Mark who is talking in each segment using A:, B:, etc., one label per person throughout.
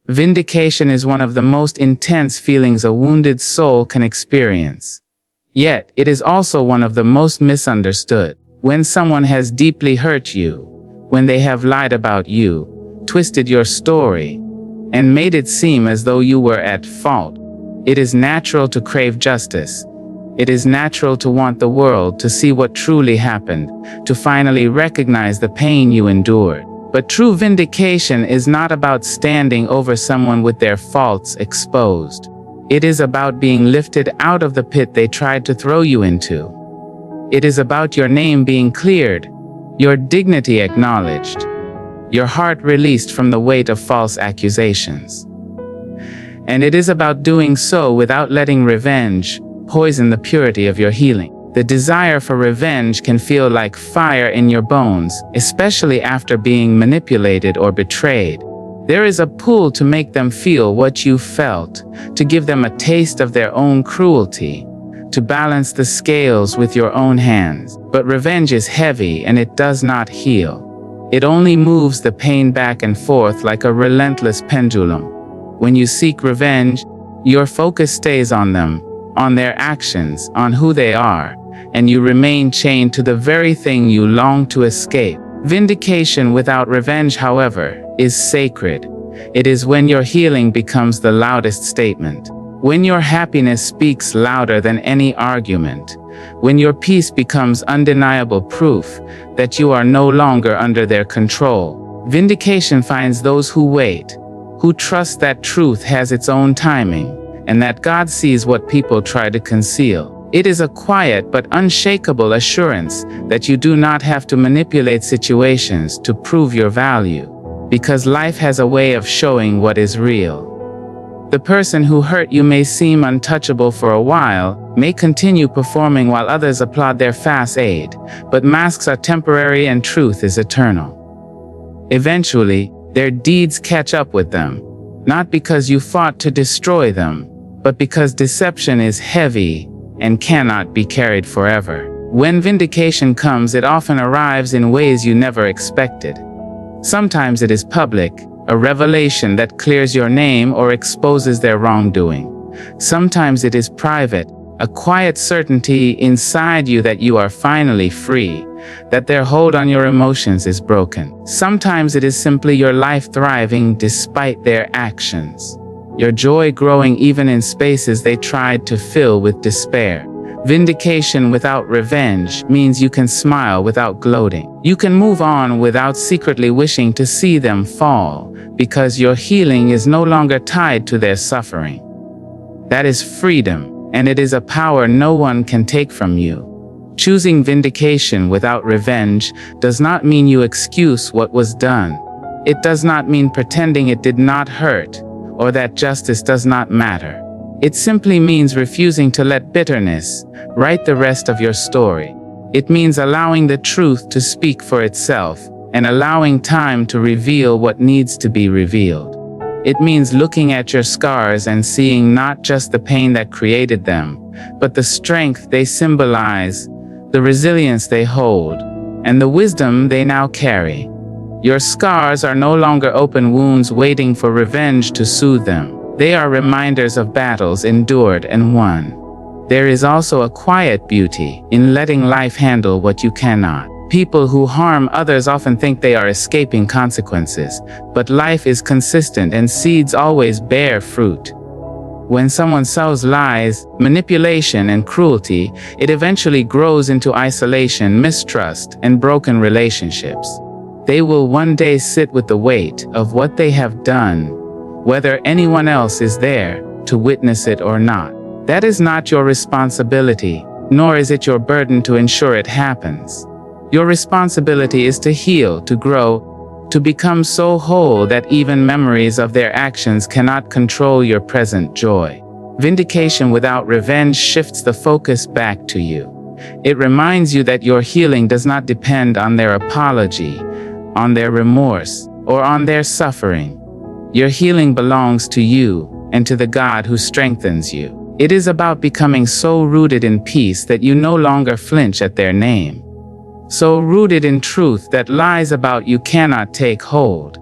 A: Vindication is one of the most intense feelings a wounded soul can experience. Yet, it is also one of the most misunderstood. When someone has deeply hurt you, when they have lied about you, twisted your story, and made it seem as though you were at fault, it is natural to crave justice. It is natural to want the world to see what truly happened, to finally recognize the pain you endured. But true vindication is not about standing over someone with their faults exposed. It is about being lifted out of the pit they tried to throw you into. It is about your name being cleared, your dignity acknowledged, your heart released from the weight of false accusations. And it is about doing so without letting revenge poison the purity of your healing. The desire for revenge can feel like fire in your bones, especially after being manipulated or betrayed. There is a pull to make them feel what you felt, to give them a taste of their own cruelty, to balance the scales with your own hands. But revenge is heavy and it does not heal. It only moves the pain back and forth like a relentless pendulum. When you seek revenge, your focus stays on them, on their actions, on who they are, and you remain chained to the very thing you long to escape. Vindication without revenge, however, is sacred. It is when your healing becomes the loudest statement, when your happiness speaks louder than any argument, when your peace becomes undeniable proof that you are no longer under their control. Vindication finds those who wait, who trust that truth has its own timing, and that God sees what people try to conceal. It is a quiet but unshakable assurance that you do not have to manipulate situations to prove your value, because life has a way of showing what is real. The person who hurt you may seem untouchable for a while, may continue performing while others applaud their facade, but masks are temporary and truth is eternal. Eventually, their deeds catch up with them, not because you fought to destroy them, but because deception is heavy and cannot be carried forever. When vindication comes, it often arrives in ways you never expected. Sometimes it is public, a revelation that clears your name or exposes their wrongdoing. Sometimes it is private, a quiet certainty inside you that you are finally free, that their hold on your emotions is broken. Sometimes it is simply your life thriving despite their actions, your joy growing even in spaces they tried to fill with despair. Vindication without revenge means you can smile without gloating. You can move on without secretly wishing to see them fall, because your healing is no longer tied to their suffering. That is freedom, and it is a power no one can take from you. Choosing vindication without revenge does not mean you excuse what was done. It does not mean pretending it did not hurt, or that justice does not matter. It simply means refusing to let bitterness write the rest of your story. It means allowing the truth to speak for itself, and allowing time to reveal what needs to be revealed. It means looking at your scars and seeing not just the pain that created them, but the strength they symbolize, the resilience they hold, and the wisdom they now carry. Your scars are no longer open wounds waiting for revenge to soothe them. They are reminders of battles endured and won. There is also a quiet beauty in letting life handle what you cannot. People who harm others often think they are escaping consequences, but life is consistent and seeds always bear fruit. When someone sows lies, manipulation, and cruelty, it eventually grows into isolation, mistrust, and broken relationships. They will one day sit with the weight of what they have done, whether anyone else is there to witness it or not. That is not your responsibility, nor is it your burden to ensure it happens. Your responsibility is to heal, to grow, to become so whole that even memories of their actions cannot control your present joy. Vindication without revenge shifts the focus back to you. It reminds you that your healing does not depend on their apology, on their remorse, or on their suffering. Your healing belongs to you and to the God who strengthens you. It is about becoming so rooted in peace that you no longer flinch at their name. So rooted in truth that lies about you cannot take hold.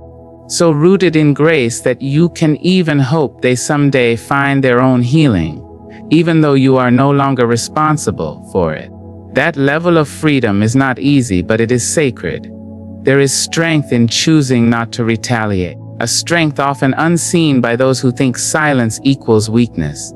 A: so rooted in grace that you can even hope they someday find their own healing, even though you are no longer responsible for it. That level of freedom is not easy, but it is sacred. There is strength in choosing not to retaliate, a strength often unseen by those who think silence equals weakness.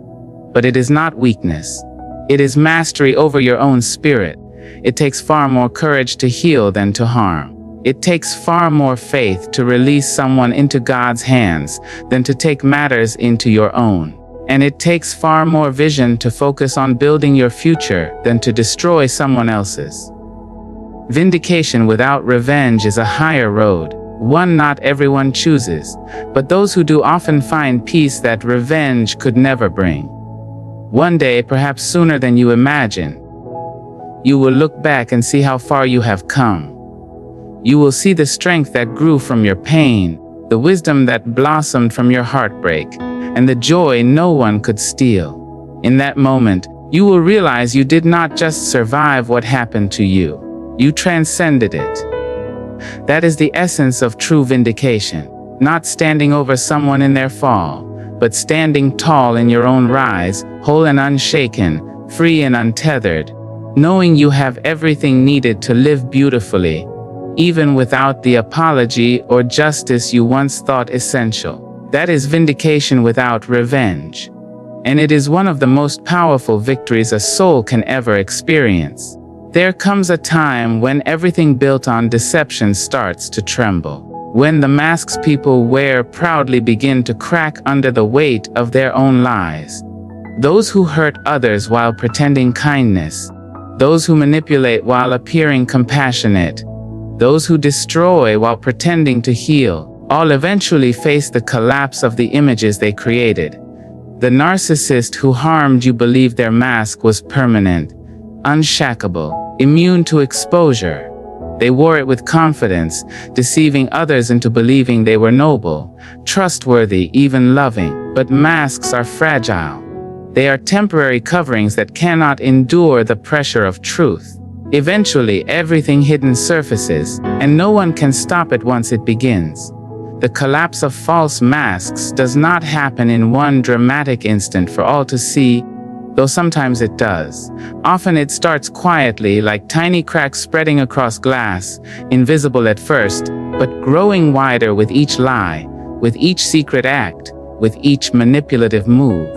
A: But it is not weakness. It is mastery over your own spirit. It takes far more courage to heal than to harm. It takes far more faith to release someone into God's hands than to take matters into your own. And it takes far more vision to focus on building your future than to destroy someone else's. Vindication without revenge is a higher road, one not everyone chooses, but those who do often find peace that revenge could never bring. One day, perhaps sooner than you imagine, you will look back and see how far you have come. You will see the strength that grew from your pain, the wisdom that blossomed from your heartbreak, and the joy no one could steal. In that moment, you will realize you did not just survive what happened to you. You transcended it. That is the essence of true vindication, not standing over someone in their fall, but standing tall in your own rise, whole and unshaken, free and untethered, knowing you have everything needed to live beautifully, even without the apology or justice you once thought essential. That is vindication without revenge. And it is one of the most powerful victories a soul can ever experience. There comes a time when everything built on deception starts to tremble. When the masks people wear proudly begin to crack under the weight of their own lies. Those who hurt others while pretending kindness. Those who manipulate while appearing compassionate. Those who destroy while pretending to heal, all eventually face the collapse of the images they created. The narcissist who harmed you believed their mask was permanent, unshackable, immune to exposure. They wore it with confidence, deceiving others into believing they were noble, trustworthy, even loving. But masks are fragile. They are temporary coverings that cannot endure the pressure of truth. Eventually, everything hidden surfaces, and no one can stop it once it begins. The collapse of false masks does not happen in one dramatic instant for all to see, though sometimes it does. Often it starts quietly, like tiny cracks spreading across glass, invisible at first, but growing wider with each lie, with each secret act, with each manipulative move.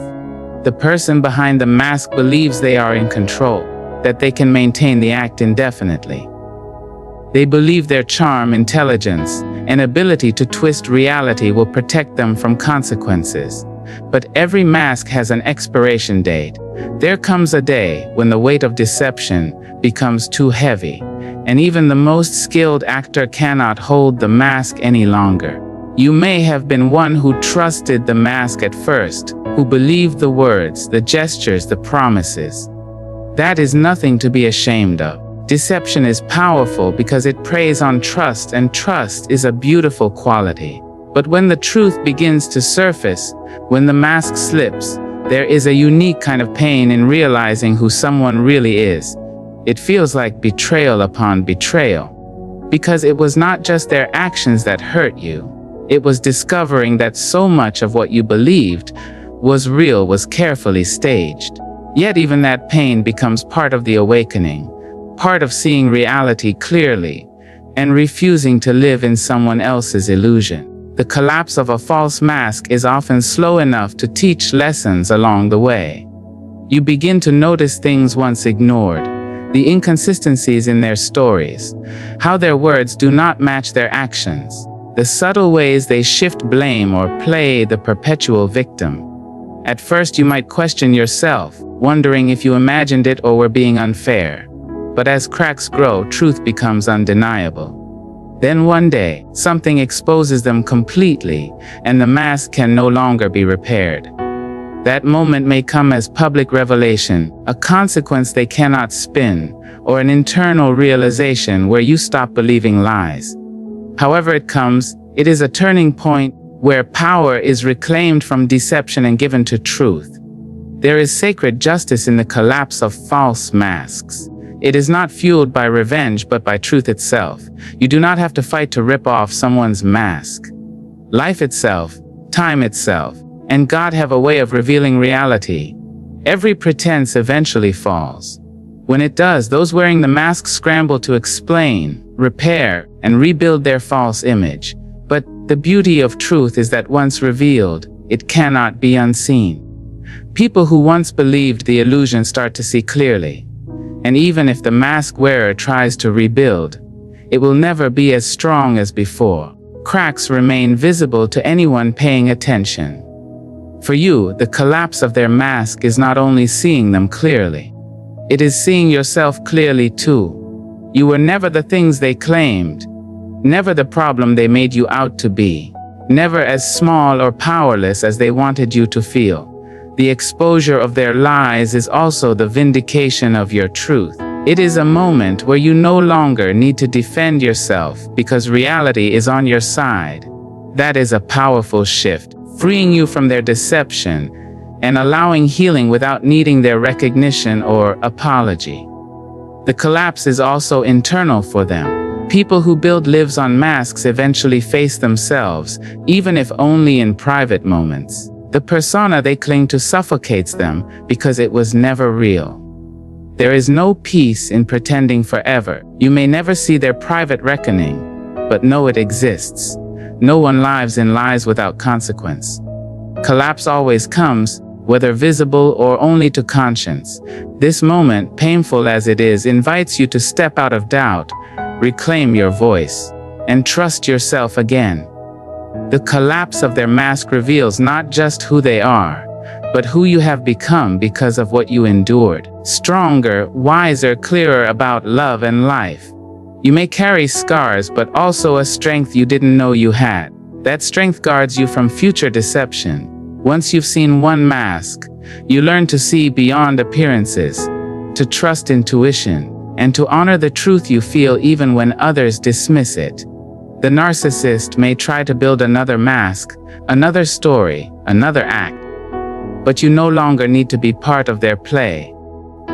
A: The person behind the mask believes they are in control, that they can maintain the act indefinitely. They believe their charm, intelligence, and ability to twist reality will protect them from consequences. But every mask has an expiration date. There comes a day when the weight of deception becomes too heavy, and even the most skilled actor cannot hold the mask any longer. You may have been one who trusted the mask at first, who believed the words, the gestures, the promises. That is nothing to be ashamed of. Deception is powerful because it preys on trust, and trust is a beautiful quality. But when the truth begins to surface, when the mask slips, there is a unique kind of pain in realizing who someone really is. It feels like betrayal upon betrayal. Because it was not just their actions that hurt you. It was discovering that so much of what you believed was real was carefully staged. Yet even that pain becomes part of the awakening, part of seeing reality clearly, and refusing to live in someone else's illusion. The collapse of a false mask is often slow enough to teach lessons along the way. You begin to notice things once ignored, the inconsistencies in their stories, how their words do not match their actions, the subtle ways they shift blame or play the perpetual victim. At first you might question yourself, wondering if you imagined it or were being unfair. But as cracks grow, truth becomes undeniable. Then one day, something exposes them completely, and the mask can no longer be repaired. That moment may come as public revelation, a consequence they cannot spin, or an internal realization where you stop believing lies. However it comes, it is a turning point where power is reclaimed from deception and given to truth. There is sacred justice in the collapse of false masks. It is not fueled by revenge but by truth itself. You do not have to fight to rip off someone's mask. Life itself, time itself, and God have a way of revealing reality. Every pretense eventually falls. When it does, those wearing the mask scramble to explain, repair, and rebuild their false image. But the beauty of truth is that once revealed, it cannot be unseen. People who once believed the illusion start to see clearly. And even if the mask wearer tries to rebuild, it will never be as strong as before. Cracks remain visible to anyone paying attention. For you, the collapse of their mask is not only seeing them clearly, it is seeing yourself clearly too. You were never the things they claimed, never the problem they made you out to be, never as small or powerless as they wanted you to feel. The exposure of their lies is also the vindication of your truth. It is a moment where you no longer need to defend yourself because reality is on your side. That is a powerful shift, freeing you from their deception and allowing healing without needing their recognition or apology. The collapse is also internal for them. People who build lives on masks eventually face themselves, even if only in private moments. The persona they cling to suffocates them because it was never real. There is no peace in pretending forever. You may never see their private reckoning, but know it exists. No one lives in lies without consequence. Collapse always comes, whether visible or only to conscience. This moment, painful as it is, invites you to step out of doubt, reclaim your voice, and trust yourself again. The collapse of their mask reveals not just who they are, but who you have become because of what you endured. Stronger, wiser, clearer about love and life. You may carry scars, but also a strength you didn't know you had. That strength guards you from future deception. Once you've seen one mask, you learn to see beyond appearances, to trust intuition, and to honor the truth you feel even when others dismiss it. The narcissist may try to build another mask, another story, another act. But you no longer need to be part of their play.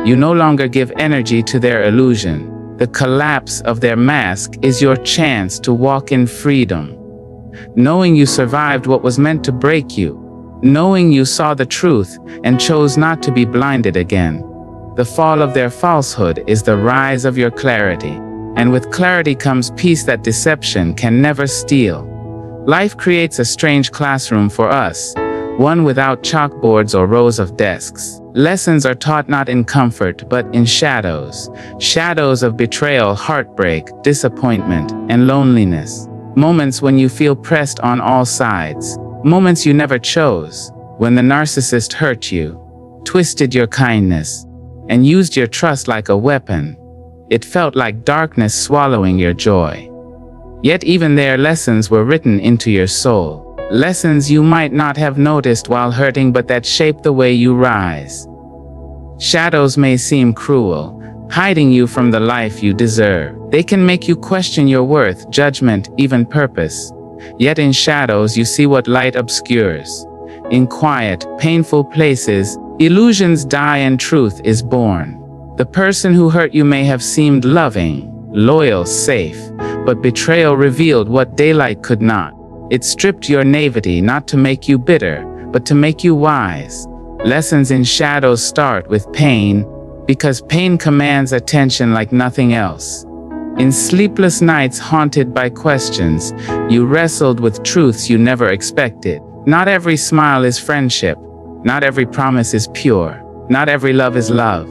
A: You no longer give energy to their illusion. The collapse of their mask is your chance to walk in freedom. Knowing you survived what was meant to break you. Knowing you saw the truth and chose not to be blinded again. The fall of their falsehood is the rise of your clarity. And with clarity comes peace that deception can never steal. Life creates a strange classroom for us, one without chalkboards or rows of desks. Lessons are taught not in comfort, but in shadows. Shadows of betrayal, heartbreak, disappointment, and loneliness. Moments when you feel pressed on all sides. Moments you never chose. When the narcissist hurt you, twisted your kindness, and used your trust like a weapon. It felt like darkness swallowing your joy. Yet even their lessons were written into your soul. Lessons you might not have noticed while hurting, but that shape the way you rise. Shadows may seem cruel, hiding you from the life you deserve. They can make you question your worth, judgment, even purpose. Yet in shadows you see what light obscures. In quiet, painful places, illusions die and truth is born. The person who hurt you may have seemed loving, loyal, safe, but betrayal revealed what daylight could not. It stripped your naivety not to make you bitter, but to make you wise. Lessons in shadows start with pain, because pain commands attention like nothing else. In sleepless nights haunted by questions, you wrestled with truths you never expected. Not every smile is friendship. Not every promise is pure. Not every love is love.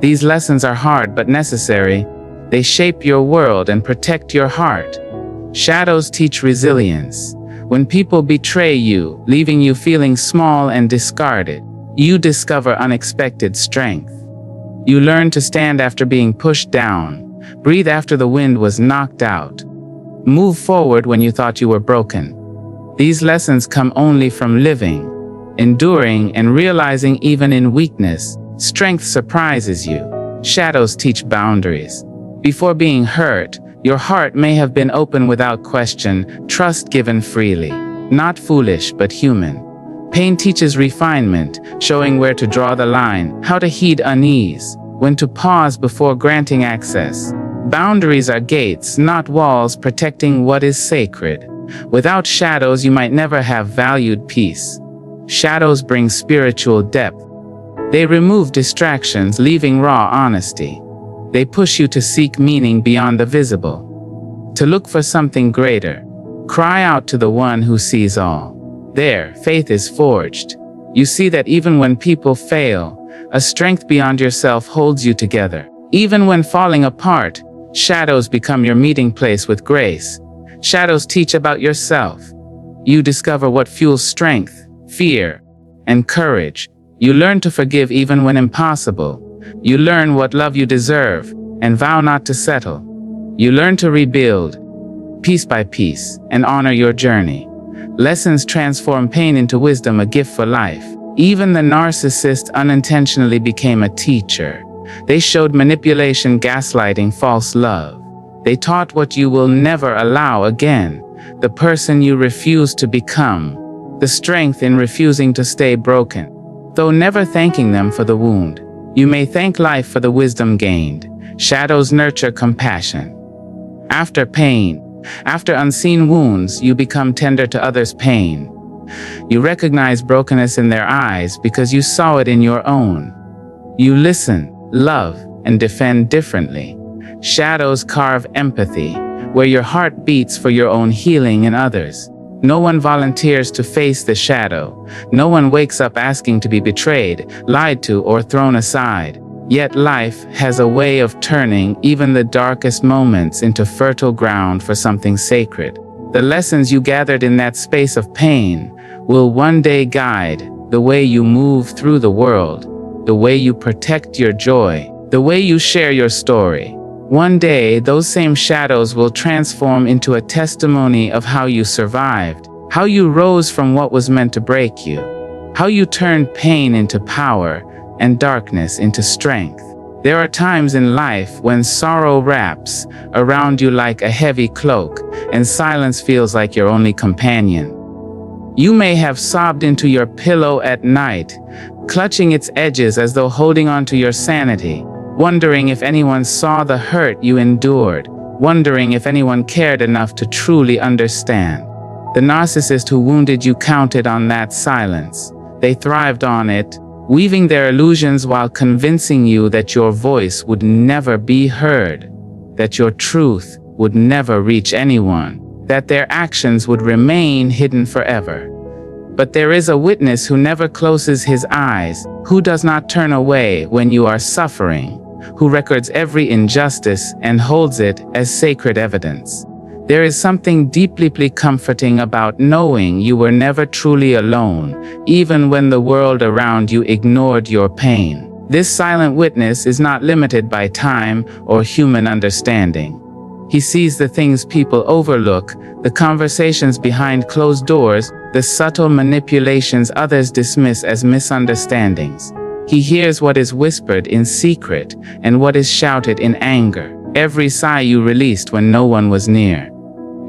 A: These lessons are hard but necessary. They shape your world and protect your heart. Shadows teach resilience. When people betray you, leaving you feeling small and discarded, you discover unexpected strength. You learn to stand after being pushed down, breathe after the wind was knocked out, move forward when you thought you were broken. These lessons come only from living, enduring, and realizing even in weakness, strength surprises you. Shadows teach boundaries. Before being hurt, your heart may have been open without question, trust given freely. Not foolish, but human. Pain teaches refinement, showing where to draw the line, how to heed unease, when to pause before granting access. Boundaries are gates, not walls, protecting what is sacred. Without shadows, you might never have valued peace. Shadows bring spiritual depth. They remove distractions, leaving raw honesty. They push you to seek meaning beyond the visible, to look for something greater. Cry out to the one who sees all. There, faith is forged. You see that even when people fail, a strength beyond yourself holds you together. Even when falling apart, shadows become your meeting place with grace. Shadows teach about yourself. You discover what fuels strength, fear, and courage. You learn to forgive even when impossible. You learn what love you deserve and vow not to settle. You learn to rebuild, piece by piece, and honor your journey. Lessons transform pain into wisdom, a gift for life. Even the narcissist unintentionally became a teacher. They showed manipulation, gaslighting, false love. They taught what you will never allow again, the person you refuse to become, the strength in refusing to stay broken. Though never thanking them for the wound, you may thank life for the wisdom gained. Shadows nurture compassion. After pain, after unseen wounds, you become tender to others' pain. You recognize brokenness in their eyes because you saw it in your own. You listen, love, and defend differently. Shadows carve empathy, where your heart beats for your own healing and others. No one volunteers to face the shadow. No one wakes up asking to be betrayed, lied to, or thrown aside. Yet life has a way of turning even the darkest moments into fertile ground for something sacred. The lessons you gathered in that space of pain will one day guide the way you move through the world, the way you protect your joy, the way you share your story. One day, those same shadows will transform into a testimony of how you survived, how you rose from what was meant to break you, how you turned pain into power and darkness into strength. There are times in life when sorrow wraps around you like a heavy cloak, and silence feels like your only companion. You may have sobbed into your pillow at night, clutching its edges as though holding on to your sanity, wondering if anyone saw the hurt you endured, wondering if anyone cared enough to truly understand. The narcissist who wounded you counted on that silence. They thrived on it, weaving their illusions while convincing you that your voice would never be heard, that your truth would never reach anyone, that their actions would remain hidden forever. But there is a witness who never closes his eyes, who does not turn away when you are suffering, who records every injustice and holds it as sacred evidence. There is something deeply comforting about knowing you were never truly alone, even when the world around you ignored your pain. This silent witness is not limited by time or human understanding. He sees the things people overlook, the conversations behind closed doors, the subtle manipulations others dismiss as misunderstandings. He hears what is whispered in secret and what is shouted in anger. Every sigh you released when no one was near.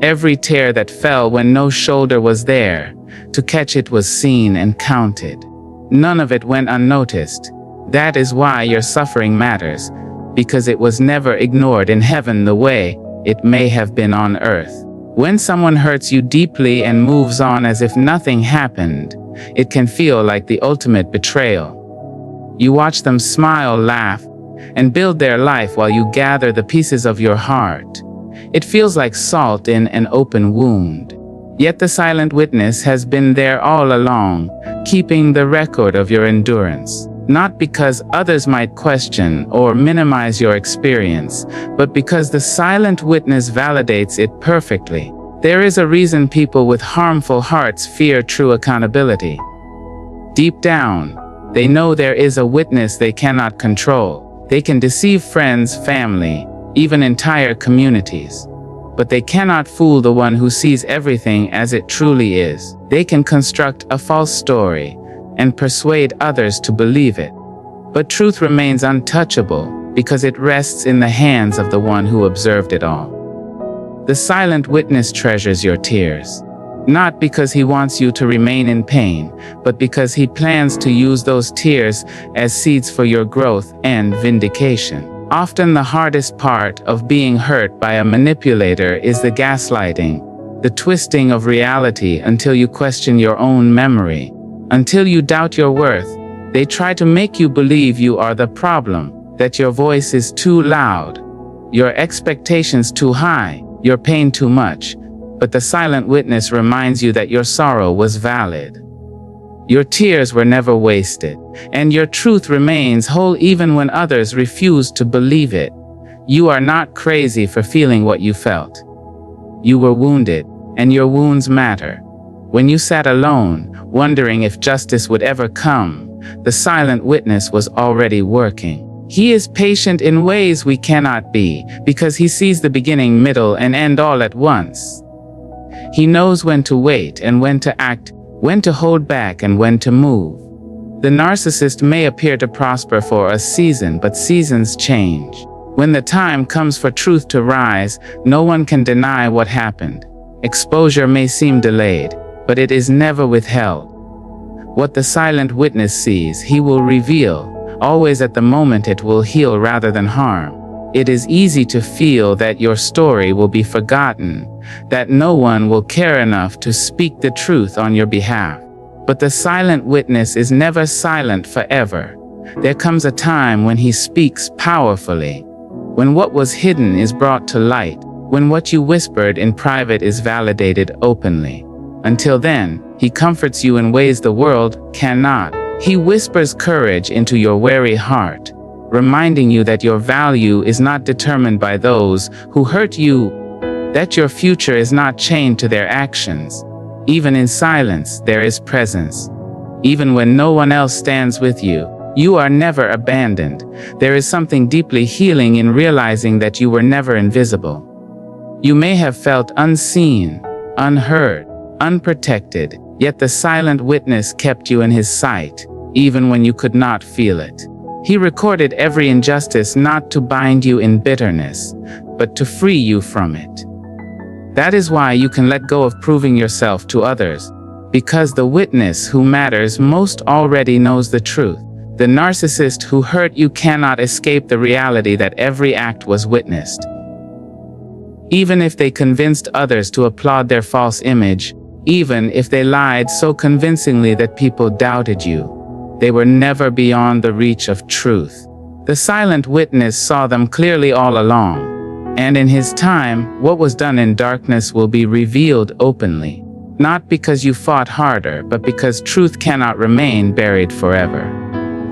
A: Every tear that fell when no shoulder was there. To catch it was seen and counted. None of it went unnoticed. That is why your suffering matters, because it was never ignored in heaven the way it may have been on earth. When someone hurts you deeply and moves on as if nothing happened, it can feel like the ultimate betrayal. You watch them smile, laugh, and build their life while you gather the pieces of your heart. It feels like salt in an open wound. Yet the silent witness has been there all along, keeping the record of your endurance. Not because others might question or minimize your experience, but because the silent witness validates it perfectly. There is a reason people with harmful hearts fear true accountability. Deep down, they know there is a witness they cannot control. They can deceive friends, family, even entire communities. But they cannot fool the one who sees everything as it truly is. They can construct a false story and persuade others to believe it. But truth remains untouchable because it rests in the hands of the one who observed it all. The silent witness treasures your tears. Not because he wants you to remain in pain, but because he plans to use those tears as seeds for your growth and vindication. Often the hardest part of being hurt by a manipulator is the gaslighting, the twisting of reality until you question your own memory, until you doubt your worth. They try to make you believe you are the problem, that your voice is too loud, your expectations too high, your pain too much. But the silent witness reminds you that your sorrow was valid. Your tears were never wasted, and your truth remains whole even when others refuse to believe it. You are not crazy for feeling what you felt. You were wounded, and your wounds matter. When you sat alone, wondering if justice would ever come, the silent witness was already working. He is patient in ways we cannot be, because he sees the beginning, middle, and end all at once. He knows when to wait and when to act, when to hold back and when to move. The narcissist may appear to prosper for a season, but seasons change. When the time comes for truth to rise, no one can deny what happened. Exposure may seem delayed, but it is never withheld. What the silent witness sees, he will reveal. Always at the moment it will heal rather than harm. It is easy to feel that your story will be forgotten, that no one will care enough to speak the truth on your behalf. But the silent witness is never silent forever. There comes a time when he speaks powerfully, when what was hidden is brought to light, when what you whispered in private is validated openly. Until then, he comforts you in ways the world cannot. He whispers courage into your weary heart, reminding you that your value is not determined by those who hurt you, that your future is not chained to their actions. Even in silence, there is presence. Even when no one else stands with you, you are never abandoned. There is something deeply healing in realizing that you were never invisible. You may have felt unseen, unheard, unprotected, yet the silent witness kept you in his sight, even when you could not feel it. He recorded every injustice not to bind you in bitterness, but to free you from it. That is why you can let go of proving yourself to others, because the witness who matters most already knows the truth. The narcissist who hurt you cannot escape the reality that every act was witnessed. Even if they convinced others to applaud their false image, even if they lied so convincingly that people doubted you, they were never beyond the reach of truth. The silent witness saw them clearly all along, and in his time, what was done in darkness will be revealed openly, not because you fought harder, but because truth cannot remain buried forever.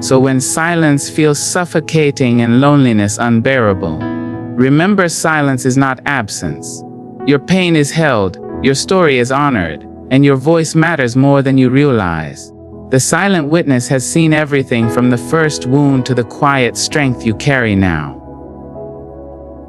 A: So when silence feels suffocating and loneliness unbearable, remember silence is not absence. Your pain is held, your story is honored, and your voice matters more than you realize. The silent witness has seen everything from the first wound to the quiet strength you carry now.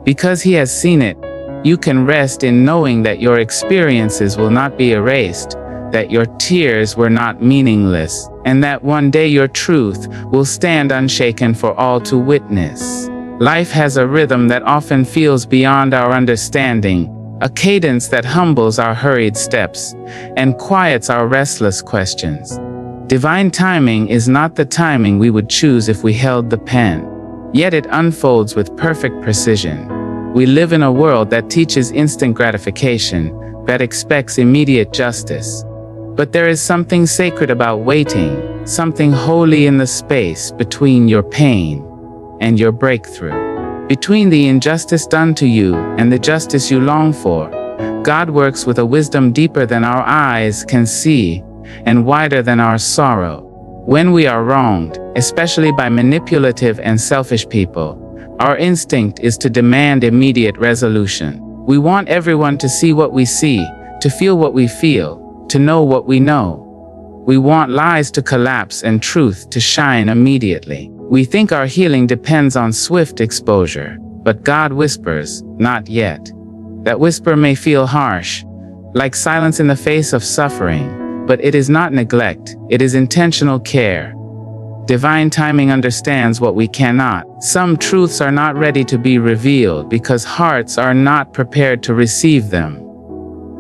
A: Because he has seen it, you can rest in knowing that your experiences will not be erased, that your tears were not meaningless, and that one day your truth will stand unshaken for all to witness. Life has a rhythm that often feels beyond our understanding, a cadence that humbles our hurried steps and quiets our restless questions. Divine timing is not the timing we would choose if we held the pen, yet it unfolds with perfect precision. We live in a world that teaches instant gratification, that expects immediate justice. But there is something sacred about waiting, something holy in the space between your pain and your breakthrough. Between the injustice done to you and the justice you long for, God works with a wisdom deeper than our eyes can see and wider than our sorrow. When we are wronged, especially by manipulative and selfish people, our instinct is to demand immediate resolution. We want everyone to see what we see, to feel what we feel, to know what we know. We want lies to collapse and truth to shine immediately. We think our healing depends on swift exposure, but God whispers, "Not yet." That whisper may feel harsh, like silence in the face of suffering, but it is not neglect, it is intentional care. Divine timing understands what we cannot. Some truths are not ready to be revealed because hearts are not prepared to receive them.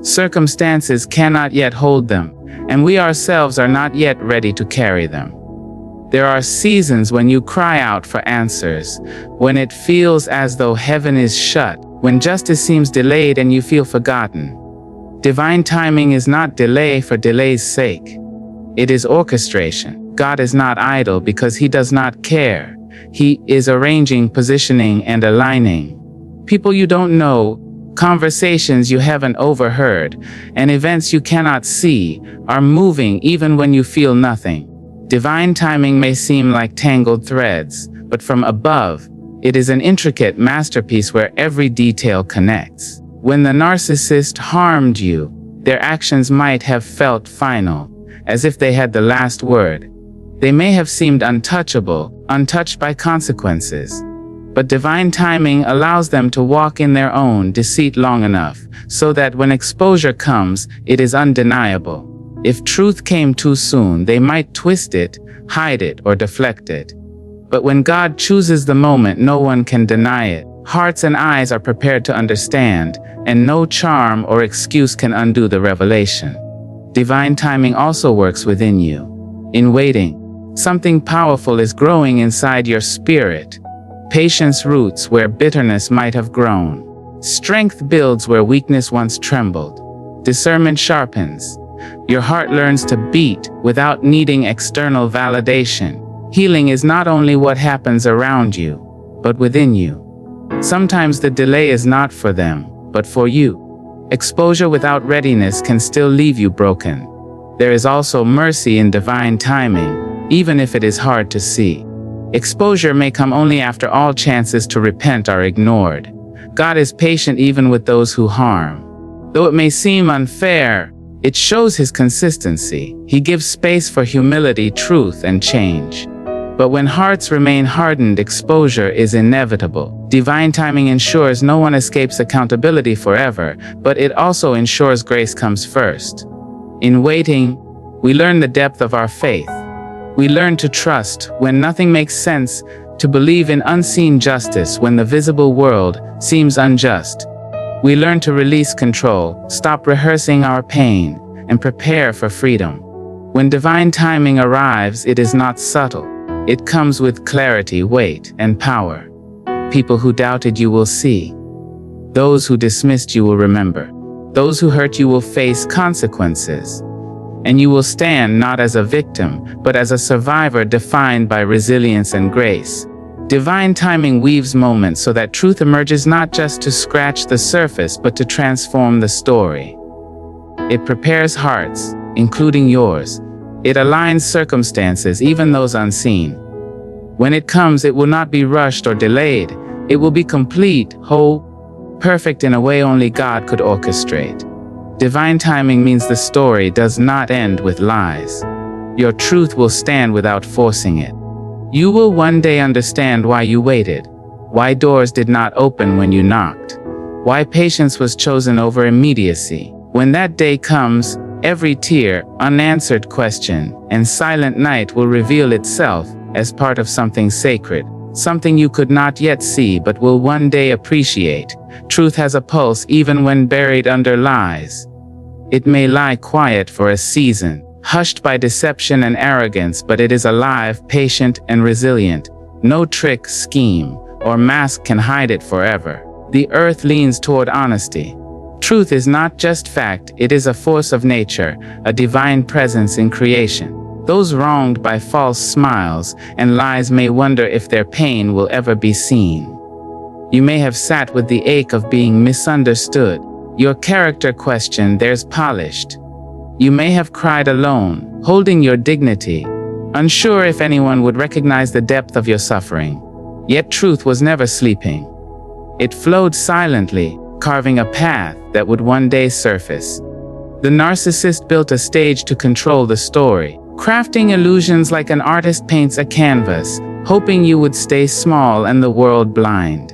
A: Circumstances cannot yet hold them, and we ourselves are not yet ready to carry them. There are seasons when you cry out for answers, when it feels as though heaven is shut, when justice seems delayed and you feel forgotten. Divine timing is not delay for delay's sake. It is orchestration. God is not idle because he does not care. He is arranging, positioning, and aligning. People you don't know, conversations you haven't overheard, and events you cannot see are moving even when you feel nothing. Divine timing may seem like tangled threads, but from above, it is an intricate masterpiece where every detail connects. When the narcissist harmed you, their actions might have felt final, as if they had the last word. They may have seemed untouchable, untouched by consequences. But divine timing allows them to walk in their own deceit long enough, so that when exposure comes, it is undeniable. If truth came too soon, they might twist it, hide it, or deflect it. But when God chooses the moment, no one can deny it. Hearts and eyes are prepared to understand, and no charm or excuse can undo the revelation. Divine timing also works within you. In waiting, something powerful is growing inside your spirit. Patience roots where bitterness might have grown. Strength builds where weakness once trembled. Discernment sharpens. Your heart learns to beat without needing external validation. Healing is not only what happens around you, but within you. Sometimes the delay is not for them, but for you. Exposure without readiness can still leave you broken. There is also mercy in divine timing, even if it is hard to see. Exposure may come only after all chances to repent are ignored. God is patient even with those who harm. Though it may seem unfair, it shows his consistency. He gives space for humility, truth, and change. But when hearts remain hardened, exposure is inevitable. Divine timing ensures no one escapes accountability forever, but it also ensures grace comes first. In waiting, we learn the depth of our faith. We learn to trust when nothing makes sense, to believe in unseen justice when the visible world seems unjust. We learn to release control, stop rehearsing our pain, and prepare for freedom. When divine timing arrives, it is not subtle. It comes with clarity, weight, and power. People who doubted you will see. Those who dismissed you will remember. Those who hurt you will face consequences. And you will stand not as a victim, but as a survivor defined by resilience and grace. Divine timing weaves moments so that truth emerges not just to scratch the surface, but to transform the story. It prepares hearts, including yours. It aligns circumstances, even those unseen. When it comes, it will not be rushed or delayed. It will be complete, whole, perfect in a way only God could orchestrate. Divine timing means the story does not end with lies. Your truth will stand without forcing it. You will one day understand why you waited, why doors did not open when you knocked, why patience was chosen over immediacy. When that day comes, every tear, unanswered question, and silent night will reveal itself as part of something sacred, something you could not yet see but will one day appreciate. Truth has a pulse even when buried under lies. It may lie quiet for a season, hushed by deception and arrogance, but it is alive, patient, and resilient. No trick, scheme, or mask can hide it forever. The earth leans toward honesty. Truth is not just fact, it is a force of nature, a divine presence in creation. Those wronged by false smiles and lies may wonder if their pain will ever be seen. You may have sat with the ache of being misunderstood. Your character questioned, theirs polished. You may have cried alone, holding your dignity, unsure if anyone would recognize the depth of your suffering. Yet truth was never sleeping. It flowed silently, carving a path that would one day surface. The narcissist built a stage to control the story, crafting illusions like an artist paints a canvas, hoping you would stay small and the world blind.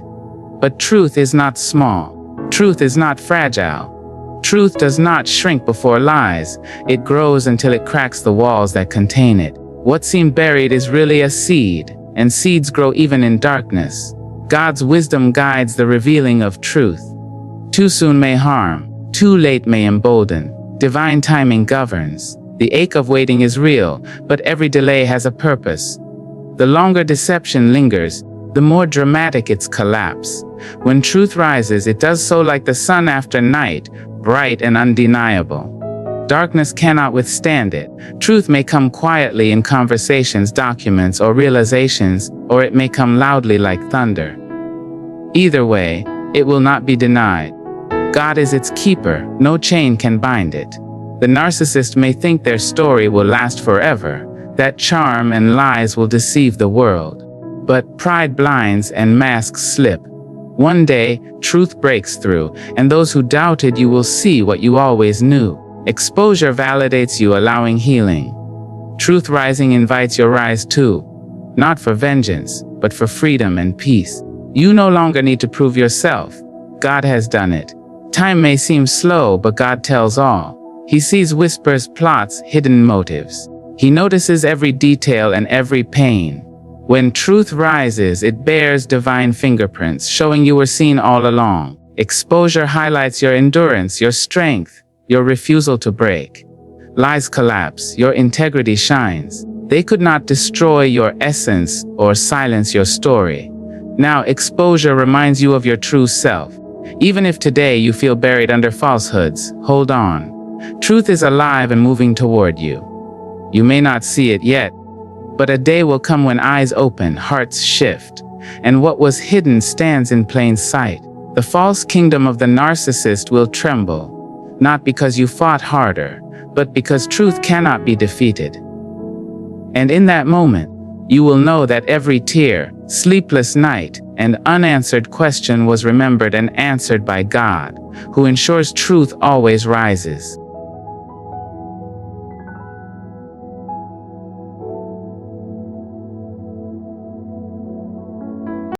A: But truth is not small. Truth is not fragile. Truth does not shrink before lies. It grows until it cracks the walls that contain it. What seemed buried is really a seed, and seeds grow even in darkness. God's wisdom guides the revealing of truth. Too soon may harm, too late may embolden. Divine timing governs. The ache of waiting is real, but every delay has a purpose. The longer deception lingers, the more dramatic its collapse. When truth rises, it does so like the sun after night, bright and undeniable. Darkness cannot withstand it. Truth may come quietly in conversations, documents, or realizations, or it may come loudly like thunder. Either way, it will not be denied. God is its keeper. No chain can bind it. The narcissist may think their story will last forever, that charm and lies will deceive the world. But pride blinds and masks slip. One day, truth breaks through, and those who doubted you will see what you always knew. Exposure validates you, allowing healing. Truth rising invites your rise too, not for vengeance, but for freedom and peace. You no longer need to prove yourself. God has done it. Time may seem slow, but God tells all. He sees whispers, plots, hidden motives. He notices every detail and every pain. When truth rises, it bears divine fingerprints, showing you were seen all along. Exposure highlights your endurance, your strength, your refusal to break. Lies collapse, your integrity shines. They could not destroy your essence or silence your story. Now exposure reminds you of your true self. Even if today you feel buried under falsehoods, hold on. Truth is alive and moving toward you. You may not see it yet, but a day will come when eyes open, hearts shift, and what was hidden stands in plain sight. The false kingdom of the narcissist will tremble. Not because you fought harder, but because truth cannot be defeated. And in that moment, you will know that every tear, sleepless night, and unanswered question was remembered and answered by God, who ensures truth always rises.